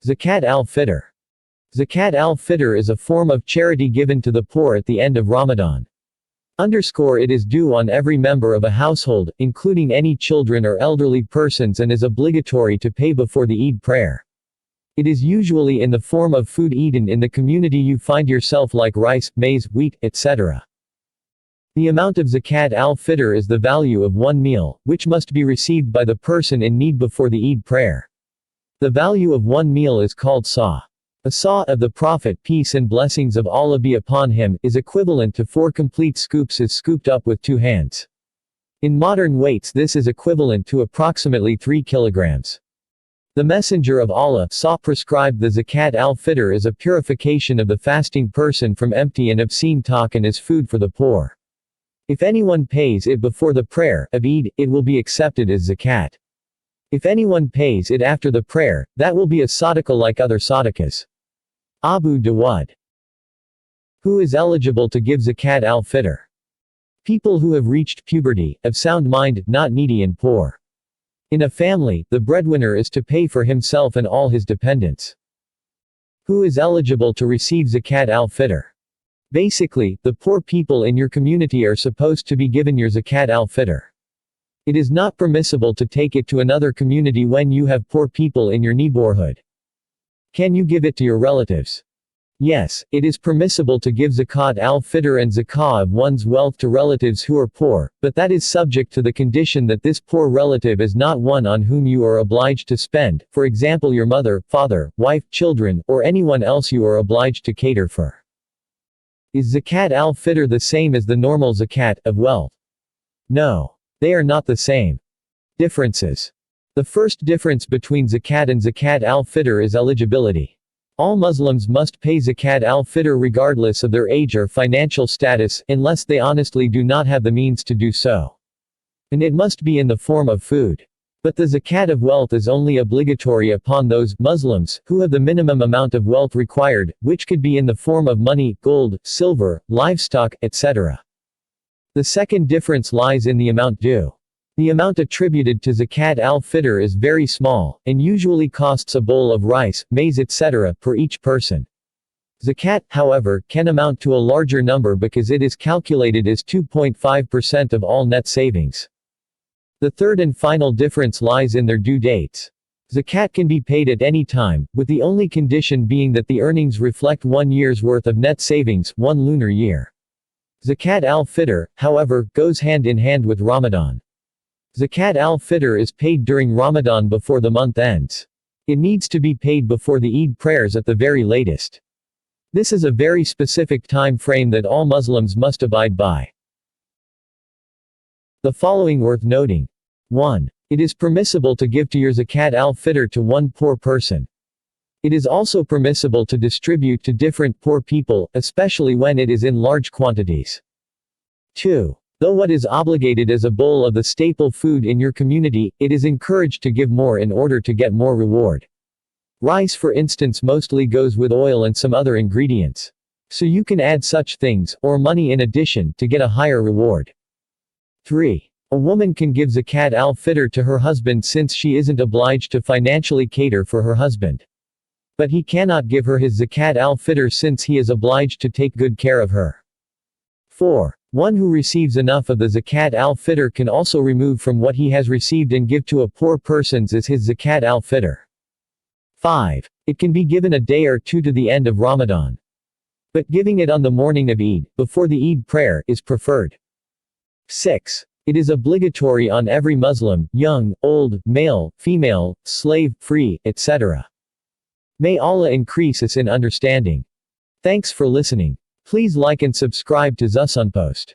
Zakat Al-Fitr. Zakat al-Fitr is a form of charity given to the poor at the end of Ramadan. It is due on every member of a household, including any children or elderly persons, and is obligatory to pay before the Eid prayer. It is usually in the form of food eaten in the community you find yourself, like rice, maize, wheat, etc. The amount of Zakat al-Fitr is the value of one meal, which must be received by the person in need before the Eid prayer. The value of one meal is called saw. A saw of the Prophet, peace and blessings of Allah be upon him, is equivalent to 4 complete scoops as scooped up with 2 hands. In modern weights this is equivalent to approximately 3 kilograms. The Messenger of Allah prescribed the Zakat al-Fitr as a purification of the fasting person from empty and obscene talk and as food for the poor. If anyone pays it before the prayer of Eid, it will be accepted as zakat. If anyone pays it after the prayer, that will be a sadaqah like other sadaqahs. Abu Dawud. Who is eligible to give Zakat al-Fitr? People who have reached puberty, of sound mind, not needy and poor. In a family, the breadwinner is to pay for himself and all his dependents. Who is eligible to receive Zakat al-Fitr? Basically, the poor people in your community are supposed to be given your Zakat al-Fitr. It is not permissible to take it to another community when you have poor people in your neighborhood. Can you give it to your relatives? Yes, it is permissible to give Zakat al-Fitr and zakah of one's wealth to relatives who are poor, but that is subject to the condition that this poor relative is not one on whom you are obliged to spend, for example your mother, father, wife, children, or anyone else you are obliged to cater for. Is Zakat al-Fitr the same as the normal zakat of wealth? No. They are not the same. Differences. The first difference between zakat and Zakat al-Fitr is eligibility. All Muslims must pay Zakat al-Fitr regardless of their age or financial status, unless they honestly do not have the means to do so. And it must be in the form of food. But the zakat of wealth is only obligatory upon those Muslims who have the minimum amount of wealth required, which could be in the form of money, gold, silver, livestock, etc. The second difference lies in the amount due. The amount attributed to Zakat al-Fitr is very small, and usually costs a bowl of rice, maize etc. per each person. Zakat, however, can amount to a larger number because it is calculated as 2.5% of all net savings. The third and final difference lies in their due dates. Zakat can be paid at any time, with the only condition being that the earnings reflect 1 year's worth of net savings, 1 lunar year. Zakat al-Fitr, however, goes hand in hand with Ramadan. Zakat al-Fitr is paid during Ramadan before the month ends. It needs to be paid before the Eid prayers at the very latest. This is a very specific time frame that all Muslims must abide by. The following worth noting. 1. It is permissible to give to your Zakat al-Fitr to one poor person. It is also permissible to distribute to different poor people, especially when it is in large quantities. 2. Though what is obligated as a bowl of the staple food in your community, it is encouraged to give more in order to get more reward. Rice, for instance, mostly goes with oil and some other ingredients. So you can add such things, or money in addition, to get a higher reward. 3. A woman can give Zakat al-Fitr to her husband since she isn't obliged to financially cater for her husband. But he cannot give her his Zakat al-Fitr since he is obliged to take good care of her. 4. One who receives enough of the Zakat al-Fitr can also remove from what he has received and give to a poor person's as his Zakat al-Fitr. 5. It can be given a day or two to the end of Ramadan. But giving it on the morning of Eid, before the Eid prayer, is preferred. 6. It is obligatory on every Muslim, young, old, male, female, slave, free, etc. May Allah increase us in understanding. Thanks for listening. Please like and subscribe to Zakat Post.